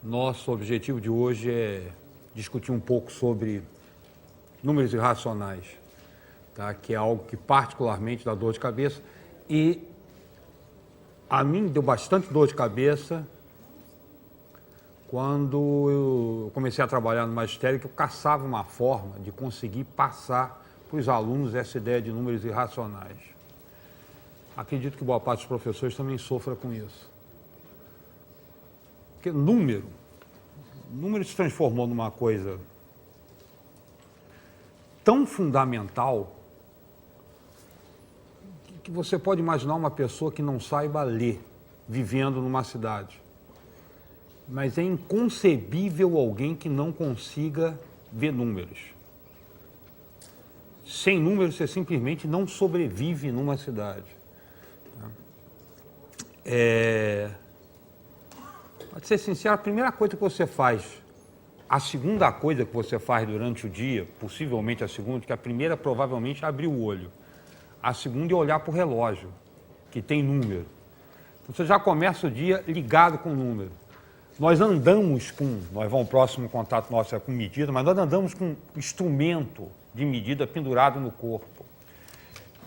Nosso objetivo de hoje é discutir um pouco sobre números irracionais, tá? Que é algo que particularmente dá dor de cabeça e a mim deu bastante dor de cabeça quando eu comecei a trabalhar no magistério, que eu caçava uma forma de conseguir passar para os alunos essa ideia de números irracionais. Acredito que boa parte dos professores também sofra com isso. Porque número se transformou numa coisa tão fundamental que você pode imaginar uma pessoa que não saiba ler, vivendo numa cidade. Mas é inconcebível alguém que não consiga ver números. Sem números, você simplesmente não sobrevive numa cidade. Para ser sincero, a primeira coisa que você faz, a segunda coisa que você faz durante o dia, possivelmente a segunda, que a primeira provavelmente é abrir o olho. A segunda é olhar para o relógio, que tem número. Então, você já começa o dia ligado com o número. Nós andamos com, o próximo contato nosso é com medida, mas nós andamos com instrumento de medida pendurado no corpo.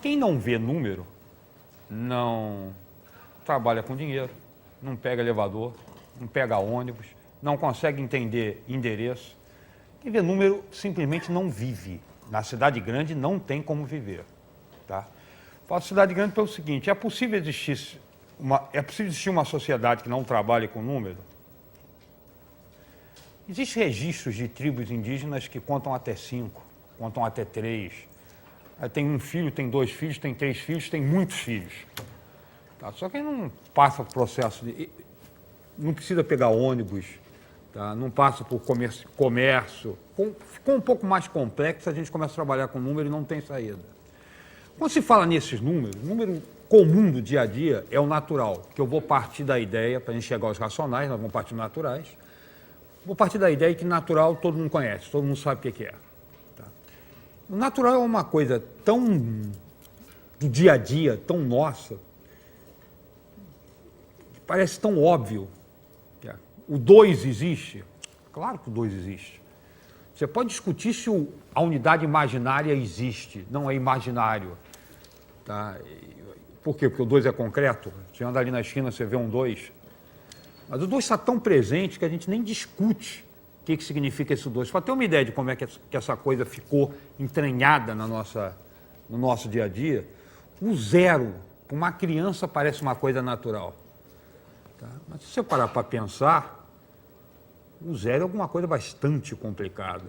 Quem não vê número, não trabalha com dinheiro, não pega elevador, não pega ônibus, não consegue entender endereço. Quem vê número simplesmente não vive. Na cidade grande não tem como viver. Tá? Falo cidade grande pelo seguinte, é possível existir uma sociedade que não trabalhe com número? Existem registros de tribos indígenas que contam até 5, contam até 3. Tem um filho, tem 2 filhos, tem 3 filhos, tem muitos filhos. Tá? Só que não passa por processo de... Não precisa pegar ônibus, tá? Não passa por comércio. Ficou um pouco mais complexo, a gente começa a trabalhar com número e não tem saída. Quando se fala nesses números, o número comum do dia a dia é o natural, que eu vou partir da ideia, para a gente chegar aos racionais, nós vamos partir naturais. Vou partir da ideia que natural todo mundo conhece, todo mundo sabe o que é. Tá? O natural é uma coisa tão do dia a dia, tão nossa, que parece tão óbvio. O 2 existe? Claro que o 2 existe. Você pode discutir se a unidade imaginária existe, não é imaginário. Tá? Por quê? Porque o 2 é concreto. Você anda ali na esquina, você vê um 2. Mas o 2 está tão presente que a gente nem discute o que significa esse 2. Para ter uma ideia de como é que essa coisa ficou entranhada no nosso dia a dia, o 0, para uma criança, parece uma coisa natural. Tá? Mas se você parar para pensar, o 0 é alguma coisa bastante complicada.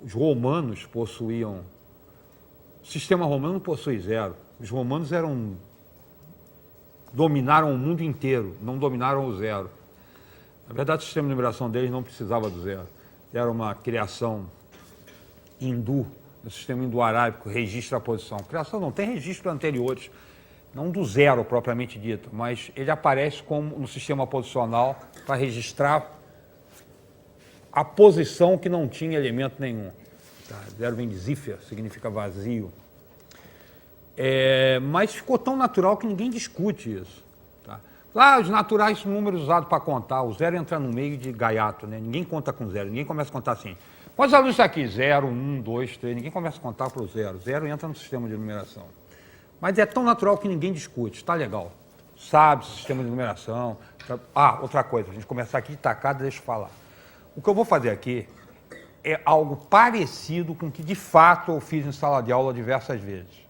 Os romanos possuíam... O sistema romano não possui 0. Os romanos dominaram o mundo inteiro, não dominaram o 0. Na verdade, o sistema de numeração deles não precisava do 0. Era uma criação hindu, o sistema hindu-arábico registra a posição. Criação não tem registros anteriores, não do 0 propriamente dito, mas ele aparece como no sistema posicional para registrar a posição que não tinha elemento nenhum. Tá? 0 vem de ziffer, significa vazio. Mas ficou tão natural que ninguém discute isso. Tá? Os naturais são números usados para contar, o 0 entra no meio de gaiato, né? Ninguém conta com 0, ninguém começa a contar assim. Quantos alunos estão aqui? 0, 1, 2, 3, ninguém começa a contar para o 0. 0 entra no sistema de numeração. Mas é tão natural que ninguém discute, está legal. Sabe, sistema de numeração. Outra coisa, a gente começar aqui de tacada, deixa eu falar. O que eu vou fazer aqui é algo parecido com o que de fato eu fiz em sala de aula diversas vezes.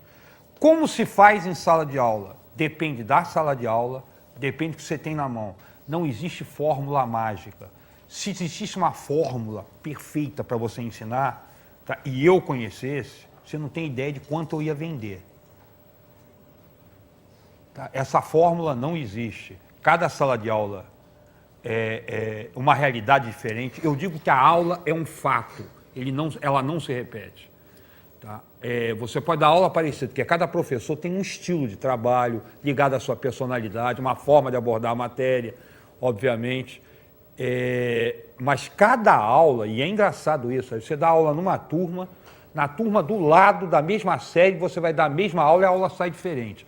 Como se faz em sala de aula? Depende da sala de aula, depende do que você tem na mão. Não existe fórmula mágica. Se existisse uma fórmula perfeita para você ensinar, tá, e eu conhecesse, você não tem ideia de quanto eu ia vender. Tá? Essa fórmula não existe. Cada sala de aula é uma realidade diferente. Eu digo que a aula é um fato, ela não se repete. Tá? Você pode dar aula parecida, porque cada professor tem um estilo de trabalho ligado à sua personalidade, uma forma de abordar a matéria, obviamente. Mas cada aula, e é engraçado isso, você dá aula numa turma, na turma do lado da mesma série, você vai dar a mesma aula e a aula sai diferente.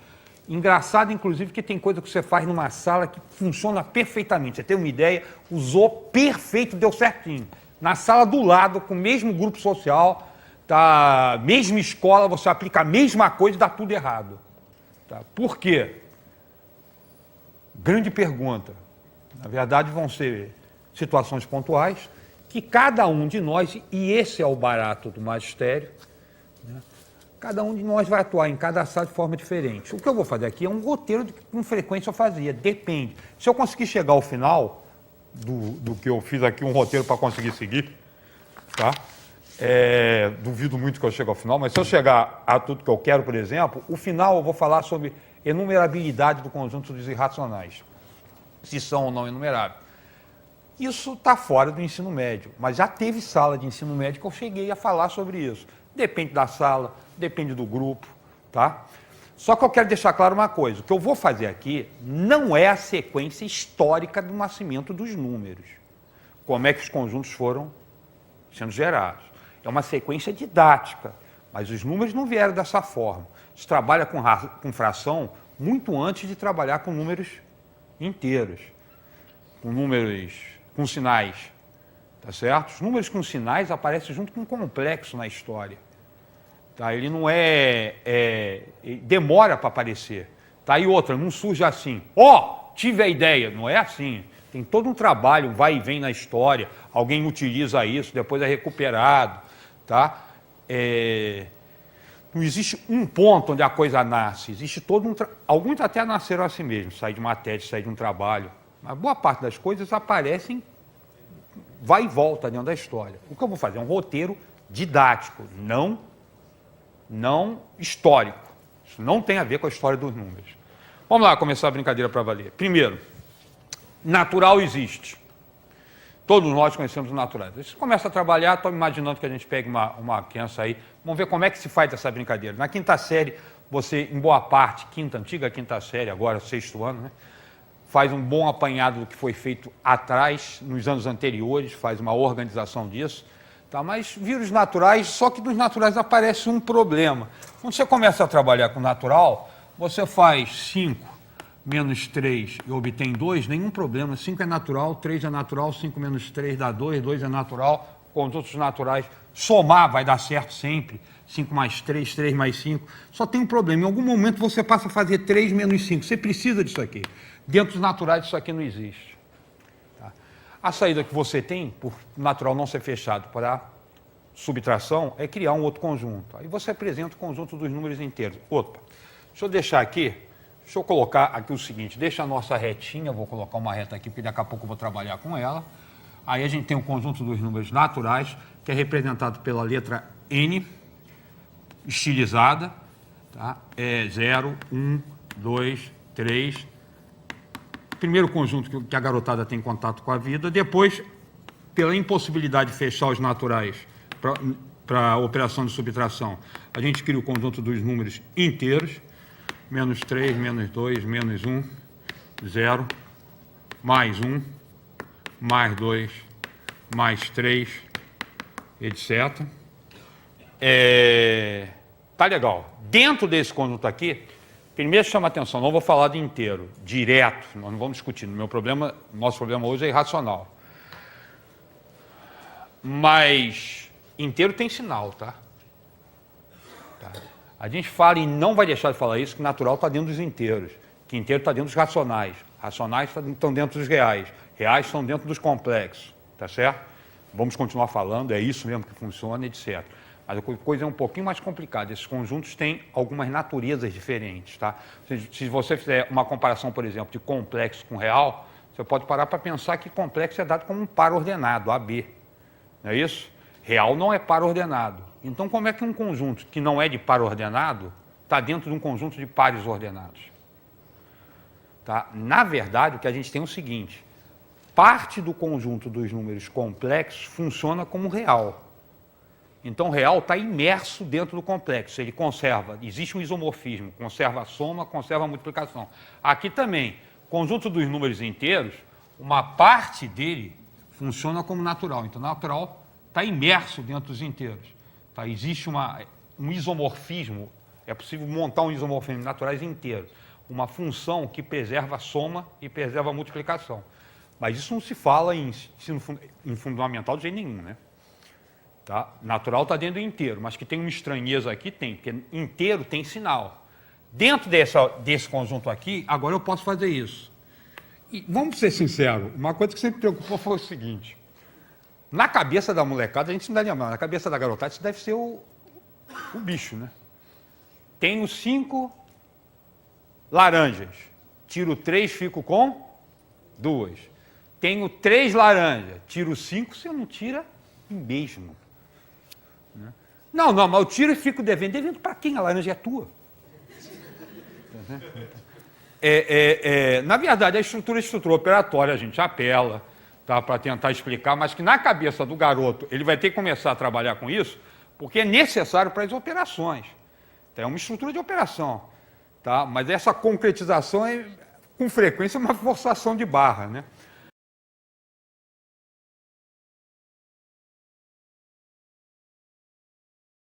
Engraçado, inclusive, que tem coisa que você faz numa sala que funciona perfeitamente. Você tem uma ideia, usou perfeito, deu certinho. Na sala do lado, com o mesmo grupo social, tá, mesma escola, você aplica a mesma coisa e dá tudo errado. Tá? Por quê? Grande pergunta. Na verdade, vão ser situações pontuais que cada um de nós, e esse é o barato do magistério, né? Cada um de nós vai atuar em cada sala de forma diferente. O que eu vou fazer aqui é um roteiro que com frequência eu fazia, depende. Se eu conseguir chegar ao final do que eu fiz aqui, um roteiro para conseguir seguir, tá? Duvido muito que eu chegue ao final, mas se eu chegar a tudo que eu quero, por exemplo, o final eu vou falar sobre enumerabilidade do conjunto dos irracionais, se são ou não enumeráveis. Isso está fora do ensino médio, mas já teve sala de ensino médio que eu cheguei a falar sobre isso. Depende da sala, depende do grupo, tá? Só que eu quero deixar claro uma coisa, o que eu vou fazer aqui não é a sequência histórica do nascimento dos números, como é que os conjuntos foram sendo gerados. É uma sequência didática, mas os números não vieram dessa forma. A gente trabalha com fração muito antes de trabalhar com números inteiros, com números com sinais, tá certo? Os números com sinais aparecem junto com um complexo na história. Tá? Ele não demora para aparecer. Tá? E outra, não surge assim, tive a ideia. Não é assim. Tem todo um trabalho, vai e vem na história, alguém utiliza isso, depois é recuperado. Tá? Não existe um ponto onde a coisa nasce, existe todo um... Alguns até nasceram assim mesmo, saem de uma tese, saem de um trabalho. Mas boa parte das coisas aparecem, vai e volta dentro da história. O que eu vou fazer é um roteiro didático, não histórico. Isso não tem a ver com a história dos números. Vamos lá começar a brincadeira para valer. Primeiro, natural existe. Todos nós conhecemos o natural. Você começa a trabalhar, estou imaginando que a gente pegue uma criança aí, vamos ver como é que se faz essa brincadeira. Na quinta série, você, em boa parte, antiga quinta série, agora sexto ano, né? Faz um bom apanhado do que foi feito atrás, nos anos anteriores, faz uma organização disso. Tá? Mas vírus naturais, só que dos naturais aparece um problema. Quando você começa a trabalhar com natural, você faz 5 menos 3 e obtém 2, nenhum problema. 5 é natural, 3 é natural, 5 menos 3 dá 2, 2 é natural. Com os outros naturais, somar vai dar certo sempre. 5 mais 3, 3 mais 5. Só tem um problema, em algum momento você passa a fazer 3 menos 5. Você precisa disso aqui. Dentro dos naturais isso aqui não existe. Tá? A saída que você tem, por natural não ser fechado para subtração, é criar um outro conjunto. Aí você apresenta o conjunto dos números inteiros. Opa, deixa eu deixar aqui, deixa eu colocar aqui o seguinte, deixa a nossa retinha, vou colocar uma reta aqui, porque daqui a pouco eu vou trabalhar com ela. Aí a gente tem o conjunto dos números naturais, que é representado pela letra N, estilizada, tá? 0, 1, 2, 3... Primeiro conjunto que a garotada tem contato com a vida, depois, pela impossibilidade de fechar os naturais para a operação de subtração, a gente cria o conjunto dos números inteiros, menos 3, menos 2, menos 1, 0, mais 1, mais 2, mais 3, etc. Tá legal. Dentro desse conjunto aqui, primeiro chama atenção, não vou falar de inteiro, direto, nós não vamos discutir. Nosso problema hoje é irracional. Mas inteiro tem sinal, tá? A gente fala e não vai deixar de falar isso, que natural está dentro dos inteiros, que inteiro está dentro dos racionais, racionais estão dentro dos reais, reais estão dentro dos complexos, tá certo? Vamos continuar falando, é isso mesmo que funciona, etc. Mas a coisa é um pouquinho mais complicada. Esses conjuntos têm algumas naturezas diferentes, tá? Se você fizer uma comparação, por exemplo, de complexo com real, você pode parar para pensar que complexo é dado como um par ordenado, AB. Não é isso? Real não é par ordenado. Então, como é que um conjunto que não é de par ordenado está dentro de um conjunto de pares ordenados? Tá? Na verdade, o que a gente tem é o seguinte, parte do conjunto dos números complexos funciona como real. Então, o real está imerso dentro do complexo, ele conserva, existe um isomorfismo, conserva a soma, conserva a multiplicação. Aqui também, conjunto dos números inteiros, uma parte dele funciona como natural, então natural está imerso dentro dos inteiros. Tá? Existe um isomorfismo, é possível montar um isomorfismo naturais inteiro. uma função que preserva a soma e preserva a multiplicação. Mas isso não se fala em fundamental de jeito nenhum, né? Tá? Natural está dentro do inteiro, mas que tem uma estranheza aqui, tem, porque inteiro tem sinal. Dentro desse conjunto aqui, agora eu posso fazer isso. E vamos ser sinceros, uma coisa que sempre preocupou foi o seguinte, na cabeça da molecada, a gente não dá lembrar, na cabeça da garotada, isso deve ser o bicho, né? Tenho 5 laranjas, tiro 3, fico com 2. Tenho 3 laranjas, tiro 5, você não tira mesmo. Não, mas eu tiro e fico devendo. Devendo para quem? A laranja é tua. Na verdade, a estrutura operatória, a gente apela, tá, para tentar explicar, mas que na cabeça do garoto ele vai ter que começar a trabalhar com isso, porque é necessário para as operações. Então, é uma estrutura de operação. Tá? Mas essa concretização é, com frequência, uma forçação de barra, né?